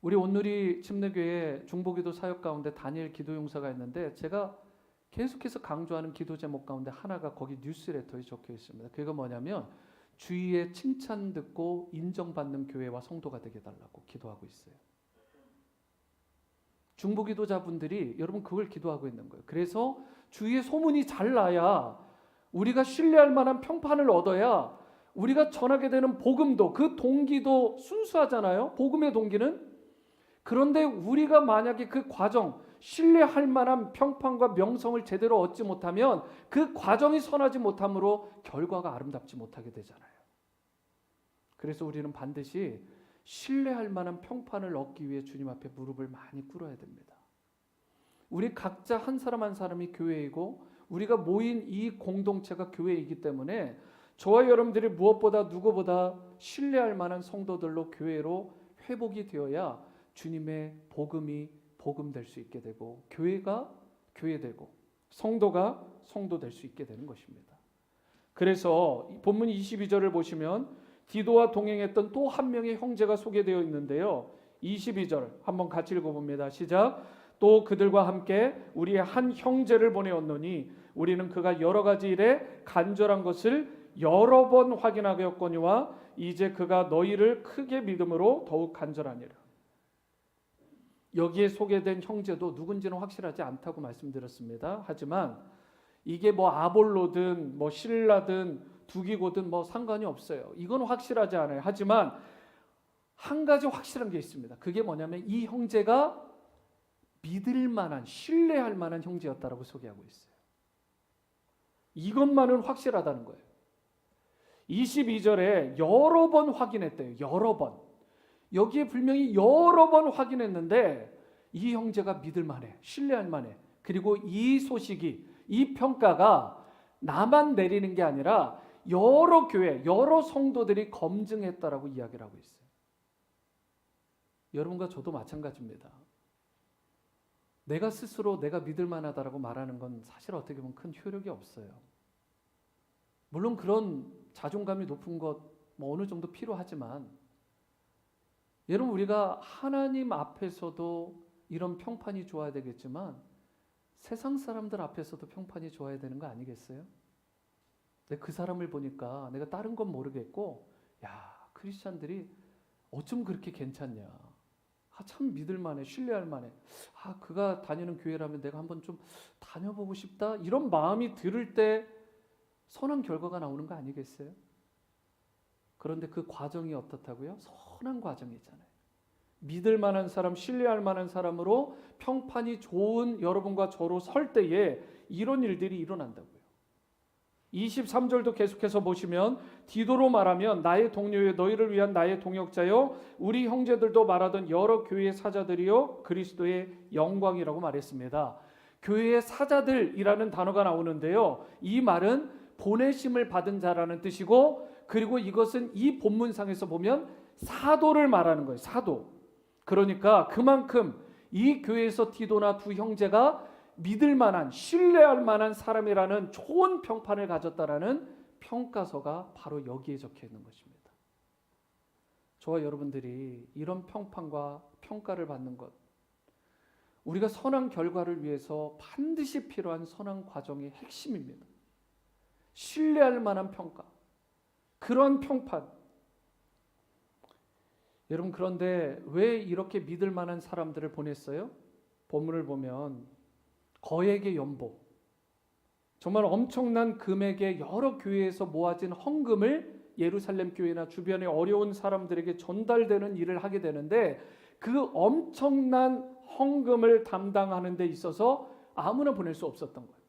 우리 온누리 침례교회 중보기도 사역 가운데 다니엘 기도용사가 있는데 제가 계속해서 강조하는 기도 제목 가운데 하나가 거기 뉴스레터에 적혀 있습니다. 그게 뭐냐면 주위의 칭찬 듣고 인정받는 교회와 성도가 되게 달라고 기도하고 있어요. 중보기도자분들이 여러분 그걸 기도하고 있는 거예요. 그래서 주위에 소문이 잘 나야, 우리가 신뢰할 만한 평판을 얻어야 우리가 전하게 되는 복음도, 그 동기도 순수하잖아요. 복음의 동기는. 그런데 우리가 만약에 그 과정, 신뢰할 만한 평판과 명성을 제대로 얻지 못하면 그 과정이 선하지 못함으로 결과가 아름답지 못하게 되잖아요. 그래서 우리는 반드시 신뢰할 만한 평판을 얻기 위해 주님 앞에 무릎을 많이 꿇어야 됩니다. 우리 각자 한 사람 한 사람이 교회이고 우리가 모인 이 공동체가 교회이기 때문에 저와 여러분들이 무엇보다 누구보다 신뢰할 만한 성도들로 교회로 회복이 되어야 주님의 복음이 복음될 수 있게 되고 교회가 교회되고 성도가 성도 될 수 있게 되는 것입니다. 그래서 본문 22절을 보시면 디도와 동행했던 또 한 명의 형제가 소개되어 있는데요. 22절 한번 같이 읽어봅니다. 시작. 또 그들과 함께 우리의 한 형제를 보내었노니 우리는 그가 여러 가지 일에 간절한 것을 여러 번 확인하였거니와 이제 그가 너희를 크게 믿음으로 더욱 간절하니라. 여기에 소개된 형제도 누군지는 확실하지 않다고 말씀드렸습니다. 하지만 이게 뭐 아볼로든 뭐 실라든 두기고든 뭐 상관이 없어요. 이건 확실하지 않아요. 하지만 한 가지 확실한 게 있습니다. 그게 뭐냐면 이 형제가 믿을 만한, 신뢰할 만한 형제였다라고 소개하고 있어요. 이것만은 확실하다는 거예요. 22절에 여러 번 확인했대요. 여러 번. 여기에 분명히 여러 번 확인했는데 이 형제가 믿을 만해, 신뢰할 만해. 그리고 이 소식이, 이 평가가 나만 내리는 게 아니라 여러 교회, 여러 성도들이 검증했다라고 이야기를 하고 있어요. 여러분과 저도 마찬가지입니다. 내가 스스로 내가 믿을 만하다라고 말하는 건 사실 어떻게 보면 큰 효력이 없어요. 물론 그런 자존감이 높은 것 뭐 어느 정도 필요하지만 여러분 우리가 하나님 앞에서도 이런 평판이 좋아야 되겠지만 세상 사람들 앞에서도 평판이 좋아야 되는 거 아니겠어요? 내가 그 사람을 보니까 내가 다른 건 모르겠고 야 크리스찬들이 어쩜 그렇게 괜찮냐, 참 믿을만해, 신뢰할 만해, 그가 다니는 교회라면 내가 한번 좀 다녀보고 싶다, 이런 마음이 들을 때 선한 결과가 나오는 거 아니겠어요? 그런데 그 과정이 어떻다고요? 선한 과정이잖아요. 믿을 만한 사람, 신뢰할 만한 사람으로 평판이 좋은 여러분과 저로 설 때에 이런 일들이 일어난다고요. 23절도 계속해서 보시면 디도로 말하면 나의 동료여 너희를 위한 나의 동역자여 우리 형제들도 말하던 여러 교회의 사자들이요 그리스도의 영광이라고 말했습니다. 교회의 사자들이라는 단어가 나오는데요. 이 말은 보내심을 받은 자라는 뜻이고 그리고 이것은 이 본문상에서 보면 사도를 말하는 거예요. 사도. 그러니까 그만큼 이 교회에서 디도나 두 형제가 믿을 만한, 신뢰할 만한 사람이라는 좋은 평판을 가졌다라는 평가서가 바로 여기에 적혀 있는 것입니다. 저와 여러분들이 이런 평판과 평가를 받는 것, 우리가 선한 결과를 위해서 반드시 필요한 선한 과정의 핵심입니다. 신뢰할 만한 평가, 그런 평판. 여러분, 그런데 왜 이렇게 믿을 만한 사람들을 보냈어요? 본문을 보면 거액의 연봉, 정말 엄청난 금액의 여러 교회에서 모아진 헌금을 예루살렘 교회나 주변의 어려운 사람들에게 전달되는 일을 하게 되는데, 그 엄청난 헌금을 담당하는 데 있어서 아무나 보낼 수 없었던 거예요.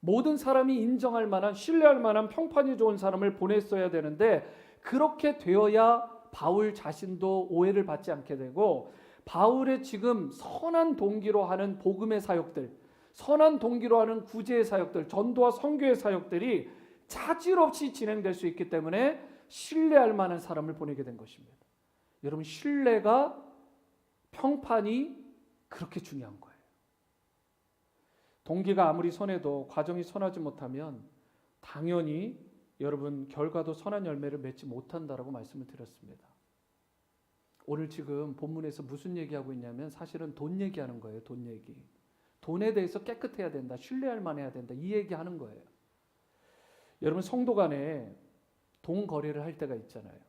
모든 사람이 인정할 만한, 신뢰할 만한 평판이 좋은 사람을 보냈어야 되는데, 그렇게 되어야 바울 자신도 오해를 받지 않게 되고, 바울의 지금 선한 동기로 하는 복음의 사역들, 선한 동기로 하는 구제의 사역들, 전도와 선교의 사역들이 차질 없이 진행될 수 있기 때문에 신뢰할 만한 사람을 보내게 된 것입니다. 여러분, 신뢰가, 평판이 그렇게 중요한 거예요. 동기가 아무리 선해도 과정이 선하지 못하면 당연히 여러분 결과도 선한 열매를 맺지 못한다라고 말씀을 드렸습니다. 오늘 지금 본문에서 무슨 얘기하고 있냐면 사실은 돈 얘기하는 거예요. 돈 얘기. 돈에 대해서 깨끗해야 된다. 신뢰할 만해야 된다. 이 얘기하는 거예요. 여러분, 성도 간에 돈 거래를 할 때가 있잖아요.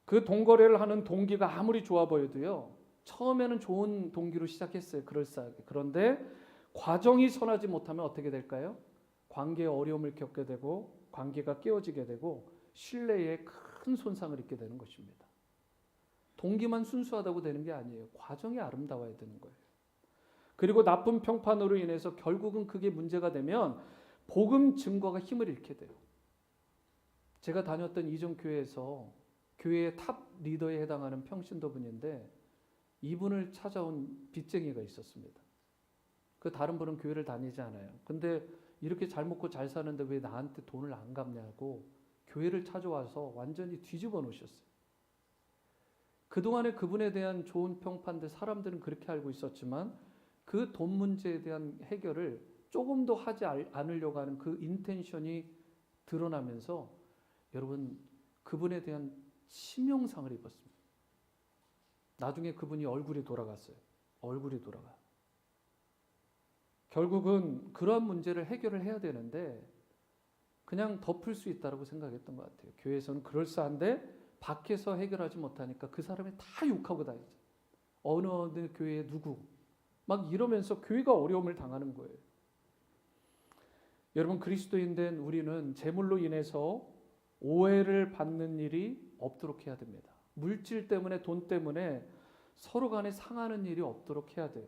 그 돈 거래를 하는 동기가 아무리 좋아 보여도요, 처음에는 좋은 동기로 시작했어요. 그럴싸하게. 그런데 과정이 선하지 못하면 어떻게 될까요? 관계에 어려움을 겪게 되고, 관계가 깨어지게 되고, 신뢰에 큰 손상을 입게 되는 것입니다. 동기만 순수하다고 되는 게 아니에요. 과정이 아름다워야 되는 거예요. 그리고 나쁜 평판으로 인해서 결국은 그게 문제가 되면 복음 증거가 힘을 잃게 돼요. 제가 다녔던 이전 교회에서 교회의 탑 리더에 해당하는 평신도분인데, 이분을 찾아온 빚쟁이가 있었습니다. 그 다른 분은 교회를 다니지 않아요. 근데 이렇게 잘 먹고 잘 사는데 왜 나한테 돈을 안 갚냐고 교회를 찾아와서 완전히 뒤집어 놓으셨어요. 그동안에 그분에 대한 좋은 평판들, 사람들은 그렇게 알고 있었지만 그 돈 문제에 대한 해결을 조금도 하지 않으려고 하는 그 인텐션이 드러나면서 여러분, 그분에 대한 심형상을 입었습니다. 나중에 그분이 얼굴이 돌아갔어요. 얼굴이 돌아가. 결국은 그러한 문제를 해결을 해야 되는데 그냥 덮을 수 있다고 생각했던 것 같아요. 교회에서는 그럴싸한데 밖에서 해결하지 못하니까 그 사람이 다 욕하고 다니죠. 어느 교회에 누구 막 이러면서 교회가 어려움을 당하는 거예요. 여러분, 그리스도인 된 우리는 재물로 인해서 오해를 받는 일이 없도록 해야 됩니다. 물질 때문에, 돈 때문에 서로 간에 상하는 일이 없도록 해야 돼요.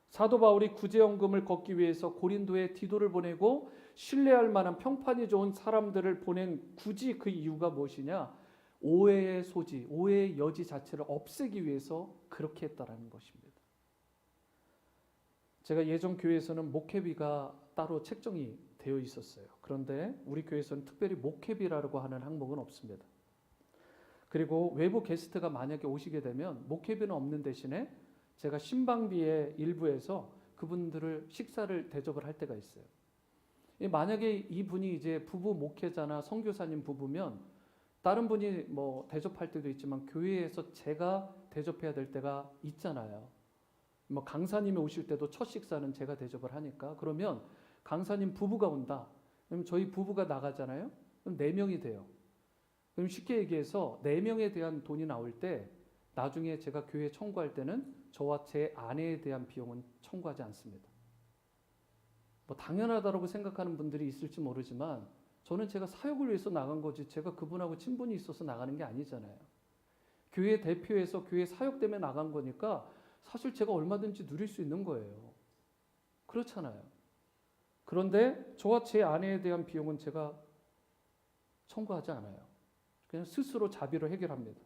사도 바울이 구제연금을 걷기 위해서 고린도에 디도를 보내고 신뢰할 만한 평판이 좋은 사람들을 보낸 굳이 그 이유가 무엇이냐? 오해의 소지, 오해의 여지 자체를 없애기 위해서 그렇게 했다라는 것입니다. 제가 예전 교회에서는 목회비가 따로 책정이 되어 있었어요. 그런데 우리 교회에서는 특별히 목회비라고 하는 항목은 없습니다. 그리고 외부 게스트가 만약에 오시게 되면 목회비는 없는 대신에 제가 신방비의 일부에서 그분들을 식사를 대접을 할 때가 있어요. 만약에 이분이 이제 부부 목회자나 선교사님 부부면 다른 분이 뭐 대접할 때도 있지만 교회에서 제가 대접해야 될 때가 있잖아요. 뭐 강사님이 오실 때도 첫 식사는 제가 대접을 하니까, 그러면 강사님 부부가 온다. 그럼 저희 부부가 나가잖아요. 그럼 4명이 돼요. 그럼 쉽게 얘기해서 4명에 대한 돈이 나올 때 나중에 제가 교회에 청구할 때는 저와 제 아내에 대한 비용은 청구하지 않습니다. 뭐 당연하다고 생각하는 분들이 있을지 모르지만 저는 제가 사역을 위해서 나간 거지 제가 그분하고 친분이 있어서 나가는 게 아니잖아요. 교회 대표에서 교회 사역 때문에 나간 거니까 사실 제가 얼마든지 누릴 수 있는 거예요. 그렇잖아요. 그런데 저와 제 아내에 대한 비용은 제가 청구하지 않아요. 그냥 스스로 자비로 해결합니다.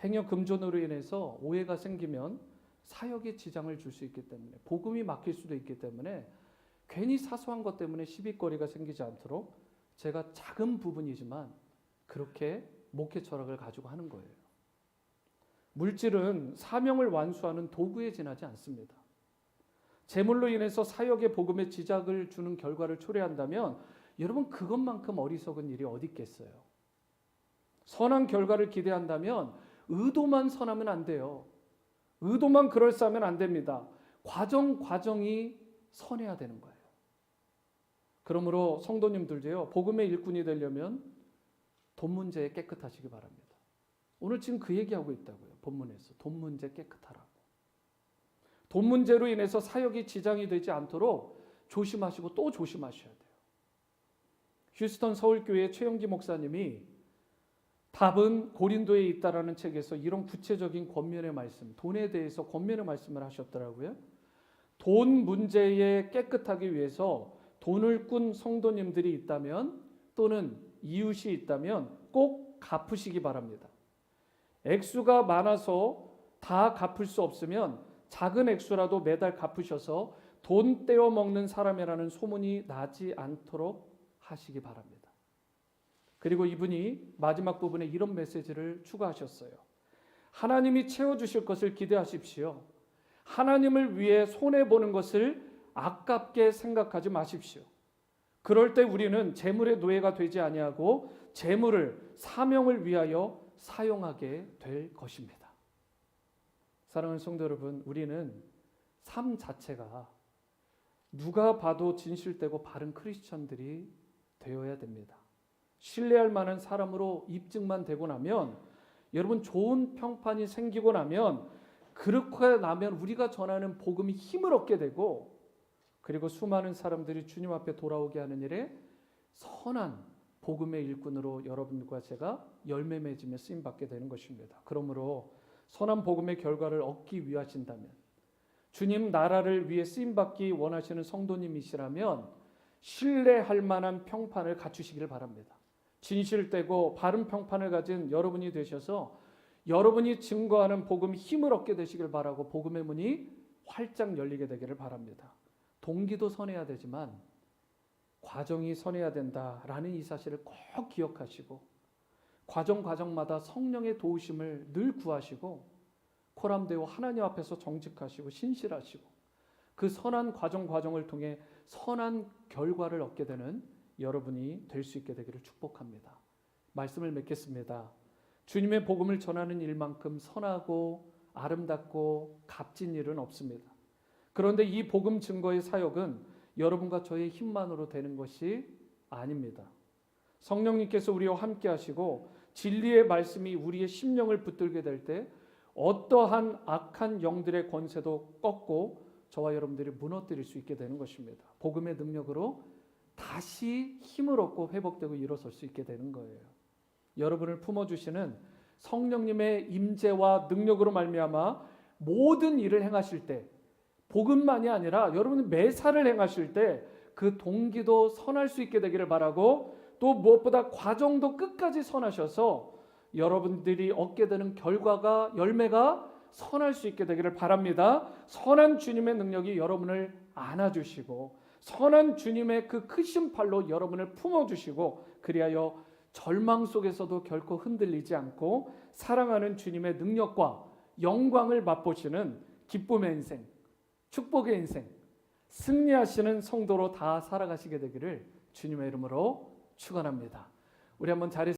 행여 금전으로 인해서 오해가 생기면 사역에 지장을 줄 수 있기 때문에, 복음이 막힐 수도 있기 때문에 괜히 사소한 것 때문에 시비거리가 생기지 않도록 제가 작은 부분이지만 그렇게 목회 철학을 가지고 하는 거예요. 물질은 사명을 완수하는 도구에 지나지 않습니다. 재물로 인해서 사역의 복음에 지장을 주는 결과를 초래한다면 여러분 그것만큼 어리석은 일이 어디 있겠어요? 선한 결과를 기대한다면 의도만 선하면 안 돼요. 의도만 그럴싸하면 안 됩니다. 과정이 선해야 되는 거예요. 그러므로 성도님들도요, 복음의 일꾼이 되려면 돈 문제에 깨끗하시기 바랍니다. 오늘 지금 그 얘기하고 있다고요. 본문에서 돈 문제 깨끗하라고. 돈 문제로 인해서 사역이 지장이 되지 않도록 조심하시고 또 조심하셔야 돼요. 휴스턴 서울교회 최영기 목사님이 답은 고린도에 있다라는 책에서 이런 구체적인 권면의 말씀, 돈에 대해서 권면의 말씀을 하셨더라고요. 돈 문제에 깨끗하기 위해서 돈을 꾼 성도님들이 있다면 또는 이웃이 있다면 꼭 갚으시기 바랍니다. 액수가 많아서 다 갚을 수 없으면 작은 액수라도 매달 갚으셔서 돈 떼어 먹는 사람이라는 소문이 나지 않도록 하시기 바랍니다. 그리고 이분이 마지막 부분에 이런 메시지를 추가하셨어요. 하나님이 채워주실 것을 기대하십시오. 하나님을 위해 손해보는 것을 아깝게 생각하지 마십시오. 그럴 때 우리는 재물의 노예가 되지 아니하고 재물을 사명을 위하여 사용하게 될 것입니다. 사랑하는 성도 여러분, 우리는 삶 자체가 누가 봐도 진실되고 바른 크리스천들이 되어야 됩니다. 신뢰할 만한 사람으로 입증만 되고 나면, 여러분 좋은 평판이 생기고 나면, 그렇게 나면 우리가 전하는 복음이 힘을 얻게 되고, 그리고 수많은 사람들이 주님 앞에 돌아오게 하는 일에 선한 복음의 일꾼으로 여러분과 제가 열매 맺으며 쓰임받게 되는 것입니다. 그러므로 선한 복음의 결과를 얻기 위하신다면, 주님 나라를 위해 쓰임받기 원하시는 성도님이시라면 신뢰할 만한 평판을 갖추시기를 바랍니다. 진실되고 바른 평판을 가진 여러분이 되셔서 여러분이 증거하는 복음이 힘을 얻게 되시길 바라고 복음의 문이 활짝 열리게 되기를 바랍니다. 동기도 선해야 되지만 과정이 선해야 된다라는 이 사실을 꼭 기억하시고 과정마다 성령의 도우심을 늘 구하시고 코람되어 하나님 앞에서 정직하시고 신실하시고 그 선한 과정을 통해 선한 결과를 얻게 되는 여러분이 될 수 있게 되기를 축복합니다. 말씀을 맺겠습니다. 주님의 복음을 전하는 일만큼 선하고 아름답고 값진 일은 없습니다. 그런데 이 복음 증거의 사역은 여러분과 저의 힘만으로 되는 것이 아닙니다. 성령님께서 우리와 함께 하시고 진리의 말씀이 우리의 심령을 붙들게 될 때 어떠한 악한 영들의 권세도 꺾고 저와 여러분들이 무너뜨릴 수 있게 되는 것입니다. 복음의 능력으로 다시 힘을 얻고 회복되고 일어설 수 있게 되는 거예요. 여러분을 품어주시는 성령님의 임재와 능력으로 말미암아 모든 일을 행하실 때, 복음만이 아니라 여러분은 매사를 행하실 때 그 동기도 선할 수 있게 되기를 바라고, 또 무엇보다 과정도 끝까지 선하셔서 여러분들이 얻게 되는 결과가, 열매가 선할 수 있게 되기를 바랍니다. 선한 주님의 능력이 여러분을 안아주시고 선한 주님의 그 크신 팔로 여러분을 품어주시고, 그리하여 절망 속에서도 결코 흔들리지 않고 사랑하는 주님의 능력과 영광을 맛보시는 기쁨의 인생, 축복의 인생, 승리하시는 성도로 다 살아가시게 되기를 주님의 이름으로 축원합니다. 우리 한번 자리